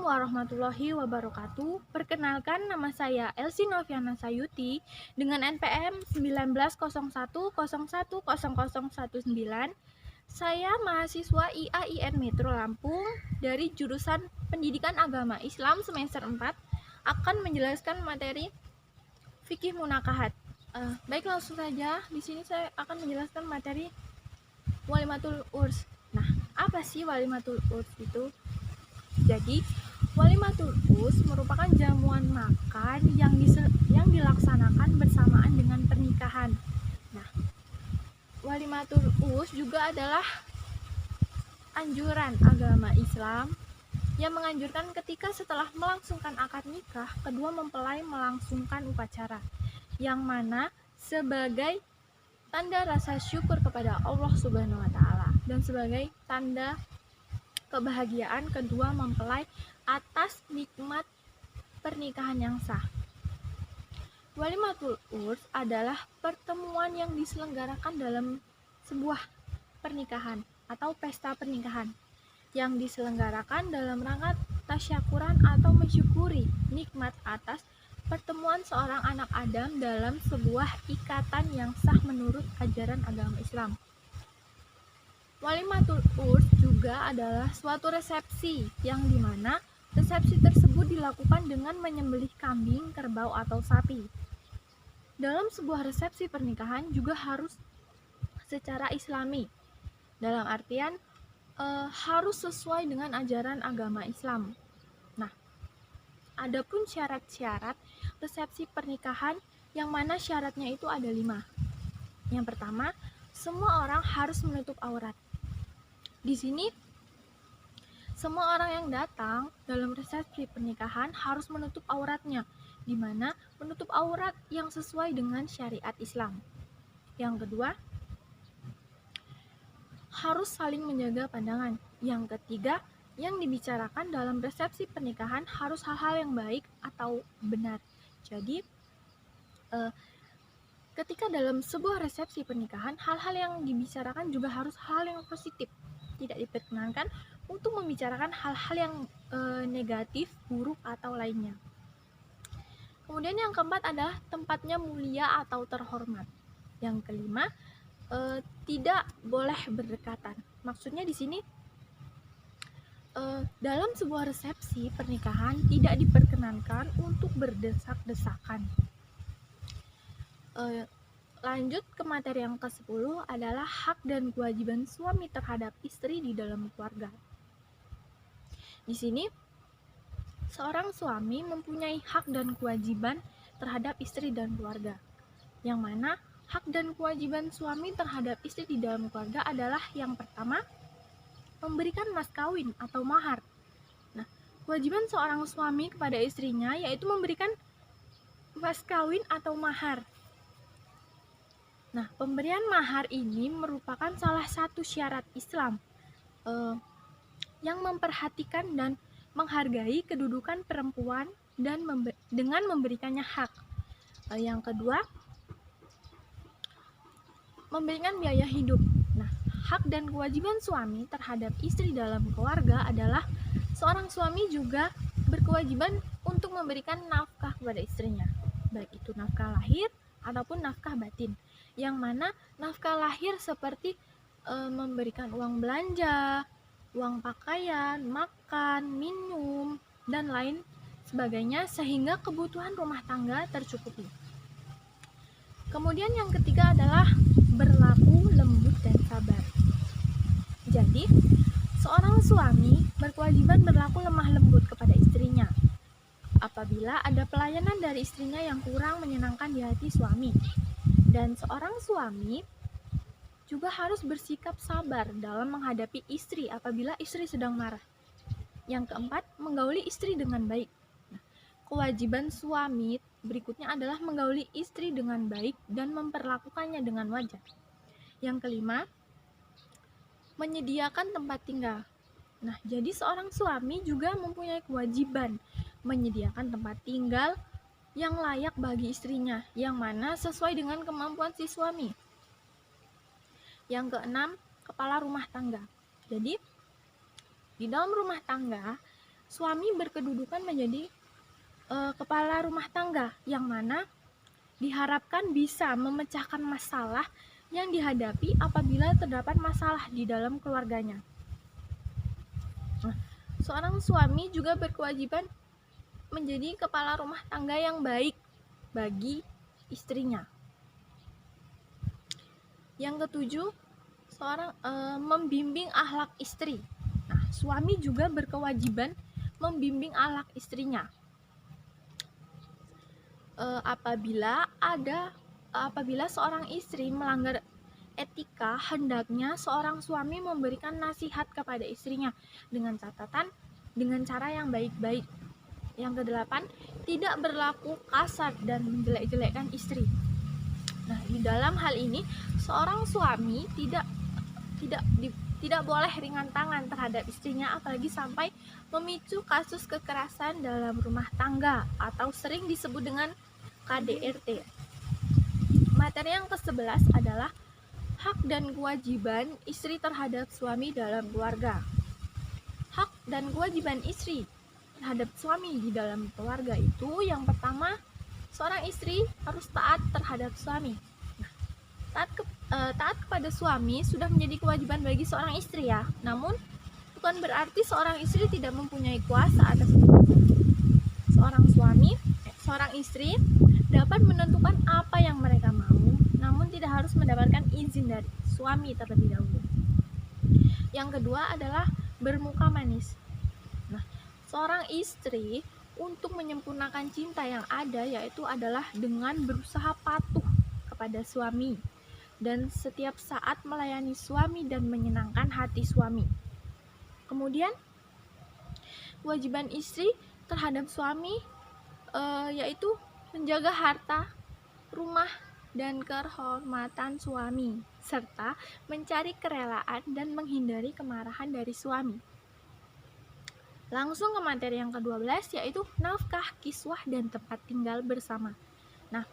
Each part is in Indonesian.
warahmatullahi wabarakatuh. Perkenalkan, nama saya Elsie Noviana Sayuti dengan NPM 1901010019. Saya mahasiswa IAIN Metro Lampung dari jurusan Pendidikan Agama Islam semester 4 akan menjelaskan materi fikih munakahat. Baik, langsung saja. Di sini saya akan menjelaskan materi walimatul urs. Nah, apa sih walimatul urs itu? Jadi, walimatul urs merupakan jamuan makan yang dilaksanakan bersamaan dengan pernikahan. Nah, walimatul urs juga adalah anjuran agama Islam yang menganjurkan ketika setelah melangsungkan akad nikah, kedua mempelai melangsungkan upacara, yang mana sebagai tanda rasa syukur kepada Allah Subhanahu wa Ta'ala dan sebagai tanda kebahagiaan kedua mempelai atas nikmat pernikahan yang sah. Walimatul urs adalah pertemuan yang diselenggarakan dalam sebuah pernikahan atau pesta pernikahan yang diselenggarakan dalam rangka tasyakuran atau mensyukuri nikmat atas pertemuan seorang anak Adam dalam sebuah ikatan yang sah menurut ajaran agama Islam. Walimatul urs juga adalah suatu resepsi yang dimana resepsi tersebut dilakukan dengan menyembelih kambing, kerbau, atau sapi. Dalam sebuah resepsi pernikahan juga harus secara islami, dalam artian harus sesuai dengan ajaran agama Islam. Nah, adapun syarat-syarat resepsi pernikahan yang mana syaratnya itu ada 5. Yang pertama, semua orang harus menutup aurat. Di sini, semua orang yang datang dalam resepsi pernikahan harus menutup auratnya, di mana menutup aurat yang sesuai dengan syariat Islam. Yang kedua, harus saling menjaga pandangan. Yang ketiga, yang dibicarakan dalam resepsi pernikahan harus hal-hal yang baik atau benar. Jadi, ketika dalam sebuah resepsi pernikahan, hal-hal yang dibicarakan juga harus hal yang positif. Tidak diperkenankan untuk membicarakan hal-hal yang negatif, buruk, atau lainnya. Kemudian yang keempat adalah tempatnya mulia atau terhormat. Yang kelima, tidak boleh berdekatan. Maksudnya di sini dalam sebuah resepsi pernikahan tidak diperkenankan untuk berdesak-desakan. Lanjut ke materi yang ke-10 adalah hak dan kewajiban suami terhadap istri di dalam keluarga. Di sini, seorang suami mempunyai hak dan kewajiban terhadap istri dan keluarga. Yang mana hak dan kewajiban suami terhadap istri di dalam keluarga adalah yang pertama, memberikan mas kawin atau mahar. Nah, kewajiban seorang suami kepada istrinya yaitu memberikan mas kawin atau mahar. Nah, pemberian mahar ini merupakan salah satu syarat Islam yang memperhatikan dan menghargai kedudukan perempuan dan dengan memberikannya hak. Yang kedua, memberikan biaya hidup. Nah, hak dan kewajiban suami terhadap istri dalam keluarga adalah seorang suami juga berkewajiban untuk memberikan nafkah kepada istrinya, baik itu nafkah lahir ataupun nafkah batin. Yang mana nafkah lahir seperti memberikan uang belanja, uang pakaian, makan, minum, dan lain sebagainya sehingga kebutuhan rumah tangga tercukupi. Kemudian yang ketiga adalah berlaku lembut dan sabar. Jadi, seorang suami berkewajiban berlaku lemah lembut kepada istrinya apabila ada pelayanan dari istrinya yang kurang menyenangkan di hati suami. Dan seorang suami juga harus bersikap sabar dalam menghadapi istri apabila istri sedang marah. Yang keempat, menggauli istri dengan baik. Kewajiban suami berikutnya adalah menggauli istri dengan baik dan memperlakukannya dengan wajar. Yang kelima, menyediakan tempat tinggal. Nah, jadi seorang suami juga mempunyai kewajiban menyediakan tempat tinggal yang layak bagi istrinya, yang mana sesuai dengan kemampuan si suami. Yang keenam, kepala rumah tangga. Jadi, di dalam rumah tangga suami berkedudukan menjadi kepala rumah tangga, yang mana diharapkan bisa memecahkan masalah yang dihadapi apabila terdapat masalah di dalam keluarganya. Nah, seorang suami juga berkewajiban menjadi kepala rumah tangga yang baik bagi istrinya. Yang ketujuh, seorang membimbing akhlak istri. Nah, suami juga berkewajiban membimbing akhlak istrinya. Apabila seorang istri melanggar etika, hendaknya seorang suami memberikan nasihat kepada istrinya dengan cara yang baik-baik. Yang kedelapan, tidak berlaku kasar dan menjelek-jelekkan istri. Nah, di dalam hal ini seorang suami tidak boleh ringan tangan terhadap istrinya, apalagi sampai memicu kasus kekerasan dalam rumah tangga atau sering disebut dengan KDRT. Materi yang ke-11 adalah hak dan kewajiban istri terhadap suami dalam keluarga. Hak dan kewajiban istri terhadap suami di dalam keluarga itu, yang pertama, seorang istri harus taat terhadap suami. Taat kepada suami sudah menjadi kewajiban bagi seorang istri ya. Namun bukan berarti seorang istri tidak mempunyai kuasa atas seorang istri dapat menentukan apa yang mereka mau, namun tidak harus mendapatkan izin dari suami terlebih dahulu. Yang kedua adalah bermuka manis. Nah, seorang istri untuk menyempurnakan cinta yang ada yaitu adalah dengan berusaha patuh kepada suami dan setiap saat melayani suami dan menyenangkan hati suami. Kemudian kewajiban istri terhadap suami yaitu menjaga harta, rumah, dan kehormatan suami, serta mencari kerelaan dan menghindari kemarahan dari suami. Langsung ke materi yang ke-12, yaitu nafkah, kiswah, dan tempat tinggal bersama. Nah,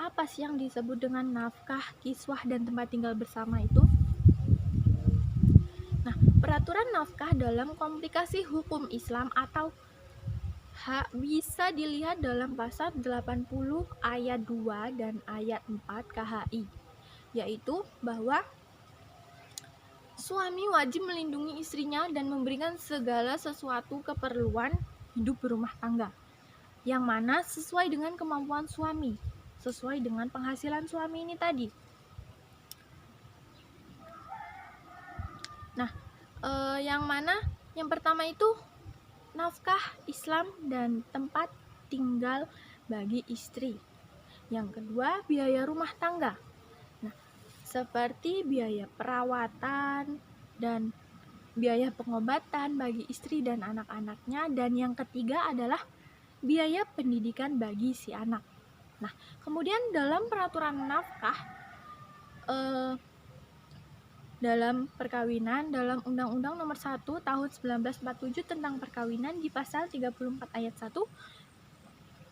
apa sih yang disebut dengan nafkah, kiswah, dan tempat tinggal bersama itu? Nah, peraturan nafkah dalam komplikasi hukum Islam atau bisa dilihat dalam pasal 80 ayat 2 dan ayat 4 KHI, yaitu bahwa suami wajib melindungi istrinya dan memberikan segala sesuatu keperluan hidup berumah tangga, yang mana sesuai dengan kemampuan suami, sesuai dengan penghasilan suami ini tadi. Nah, yang pertama itu nafkah Islam dan tempat tinggal bagi istri. Yang kedua, biaya rumah tangga. Nah, seperti biaya perawatan dan biaya pengobatan bagi istri dan anak-anaknya. Dan yang ketiga adalah biaya pendidikan bagi si anak. Nah, kemudian dalam peraturan nafkah dalam perkawinan, dalam Undang-Undang Nomor 1 Tahun 1947 tentang perkawinan di pasal 34 ayat 1,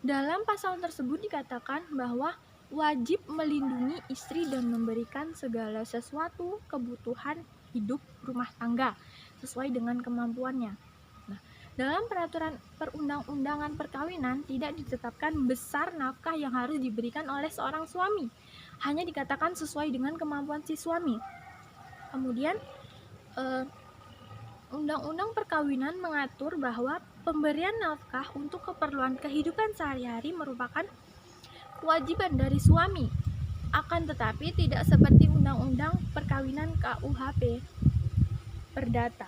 dalam pasal tersebut dikatakan bahwa wajib melindungi istri dan memberikan segala sesuatu kebutuhan hidup rumah tangga sesuai dengan kemampuannya. Nah, dalam peraturan perundang-undangan perkawinan tidak ditetapkan besar nafkah yang harus diberikan oleh seorang suami, hanya dikatakan sesuai dengan kemampuan si suami. Kemudian Undang-Undang Perkawinan mengatur bahwa pemberian nafkah untuk keperluan kehidupan sehari-hari merupakan kewajiban dari suami. Akan tetapi tidak seperti Undang-Undang Perkawinan KUHP Perdata.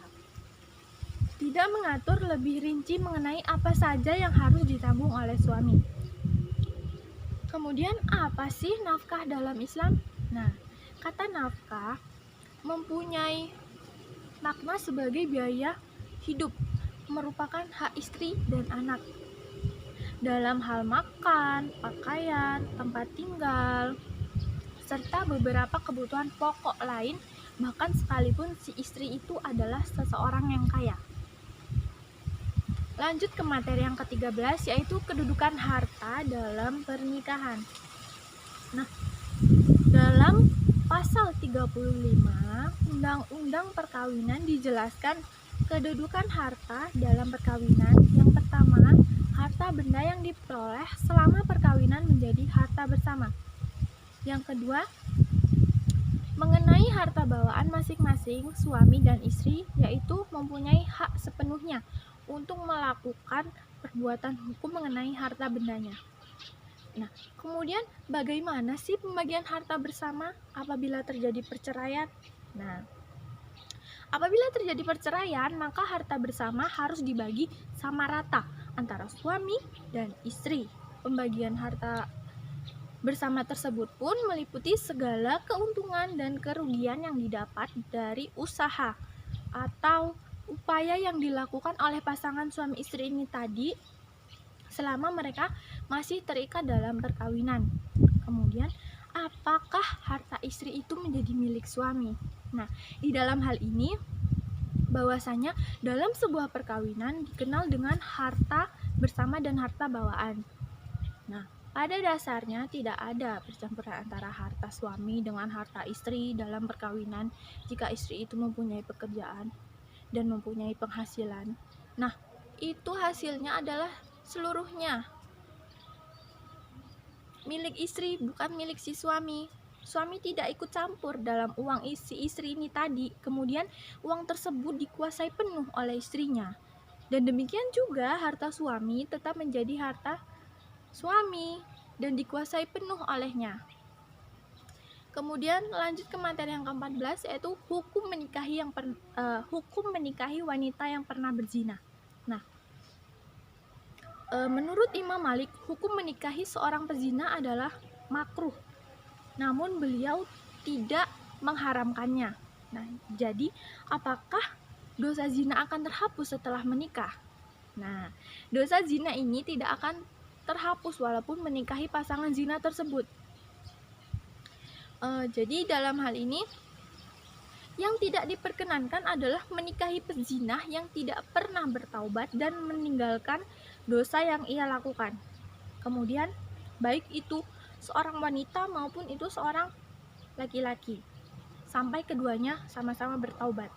Tidak mengatur lebih rinci mengenai apa saja yang harus ditanggung oleh suami. Kemudian apa sih nafkah dalam Islam? Nah, kata nafkah mempunyai makna sebagai biaya hidup, merupakan hak istri dan anak dalam hal makan, pakaian, tempat tinggal, serta beberapa kebutuhan pokok lain, bahkan sekalipun si istri itu adalah seseorang yang kaya. Lanjut ke materi yang ke-13, yaitu kedudukan harta dalam pernikahan. Nah, dalam Pasal 35 Undang-Undang Perkawinan dijelaskan Kedudukan harta dalam perkawinan. Yang pertama, harta benda yang diperoleh selama perkawinan menjadi harta bersama. Yang kedua, mengenai harta bawaan masing-masing suami dan istri, yaitu mempunyai hak sepenuhnya untuk melakukan perbuatan hukum mengenai harta bendanya. Nah, kemudian bagaimana sih pembagian harta bersama apabila terjadi perceraian? Nah, apabila terjadi perceraian, maka harta bersama harus dibagi sama rata antara suami dan istri. Pembagian harta bersama tersebut pun meliputi segala keuntungan dan kerugian yang didapat dari usaha atau upaya yang dilakukan oleh pasangan suami istri ini tadi selama mereka masih terikat dalam perkawinan. Kemudian, apakah harta istri itu menjadi milik suami? Nah, di dalam hal ini bahwasanya dalam sebuah perkawinan dikenal dengan harta bersama dan harta bawaan. Nah, pada dasarnya tidak ada percampuran antara harta suami dengan harta istri dalam perkawinan jika istri itu mempunyai pekerjaan dan mempunyai penghasilan. Nah, itu hasilnya adalah seluruhnya milik istri, bukan milik si suami. Suami tidak ikut campur dalam uang si istri ini tadi. Kemudian uang tersebut dikuasai penuh oleh istrinya. Dan demikian juga harta suami tetap menjadi harta suami dan dikuasai penuh olehnya. Kemudian lanjut ke materi yang ke-14, yaitu hukum menikahi wanita yang pernah berzina. Nah, menurut Imam Malik, hukum menikahi seorang pezina adalah makruh. Namun beliau tidak mengharamkannya. Nah, jadi apakah dosa zina akan terhapus setelah menikah? Nah, dosa zina ini tidak akan terhapus walaupun menikahi pasangan zina tersebut. Jadi dalam hal ini yang tidak diperkenankan adalah menikahi pezina yang tidak pernah bertaubat dan meninggalkan dosa yang ia lakukan. Kemudian baik itu seorang wanita maupun itu seorang laki-laki, sampai keduanya sama-sama bertaubat.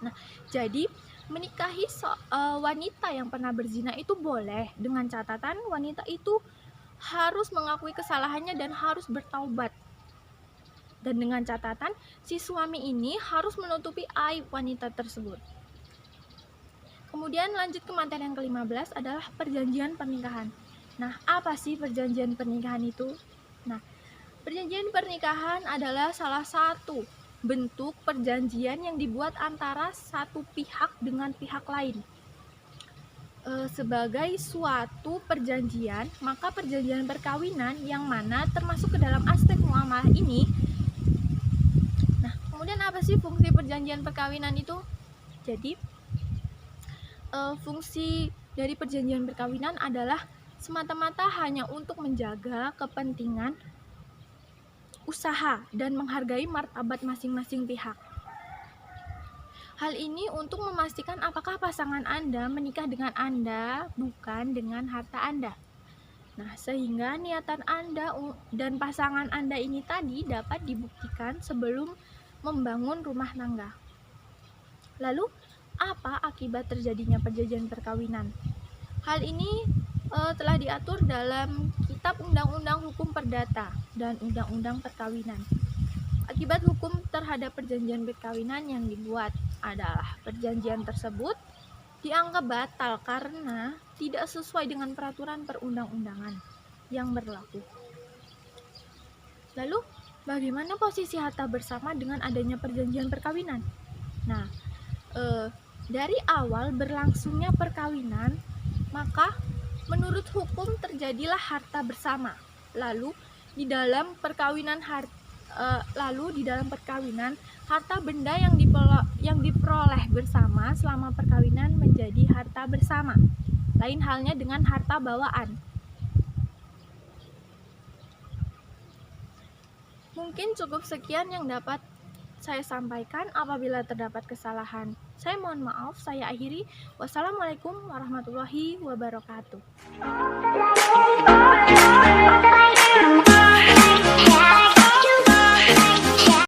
Nah, jadi menikahi wanita yang pernah berzina itu boleh, dengan catatan wanita itu harus mengakui kesalahannya dan harus bertaubat. Dan dengan catatan si suami ini harus menutupi aib wanita tersebut. Kemudian lanjut ke materi yang ke-15 adalah perjanjian pernikahan. Nah, apa sih perjanjian pernikahan itu? Nah, perjanjian pernikahan adalah salah satu bentuk perjanjian yang dibuat antara satu pihak dengan pihak lain. Sebagai suatu perjanjian, maka perjanjian perkawinan yang mana termasuk ke dalam aspek muamalah ini. Nah, kemudian apa sih fungsi perjanjian perkawinan itu? Jadi, fungsi dari perjanjian perkawinan adalah semata-mata hanya untuk menjaga kepentingan usaha dan menghargai martabat masing-masing pihak. Hal ini untuk memastikan apakah pasangan Anda menikah dengan Anda, bukan dengan harta Anda. Nah, sehingga niatan Anda dan pasangan Anda ini tadi dapat dibuktikan sebelum membangun rumah tangga. Lalu, apa akibat terjadinya perjanjian perkawinan? Hal ini telah diatur dalam Kitab Undang-Undang Hukum Perdata dan Undang-Undang Perkawinan. Akibat hukum terhadap perjanjian perkawinan yang dibuat adalah perjanjian tersebut dianggap batal karena tidak sesuai dengan peraturan perundang-undangan yang berlaku. Lalu, bagaimana posisi harta bersama dengan adanya perjanjian perkawinan? Nah, dari awal berlangsungnya perkawinan, maka menurut hukum terjadilah harta bersama. Lalu di dalam perkawinan harta benda yang diperoleh bersama selama perkawinan menjadi harta bersama. Lain halnya dengan harta bawaan. Mungkin cukup sekian yang dapat saya sampaikan. Apabila terdapat kesalahan, saya mohon maaf. Saya akhiri. Wassalamualaikum warahmatullahi wabarakatuh.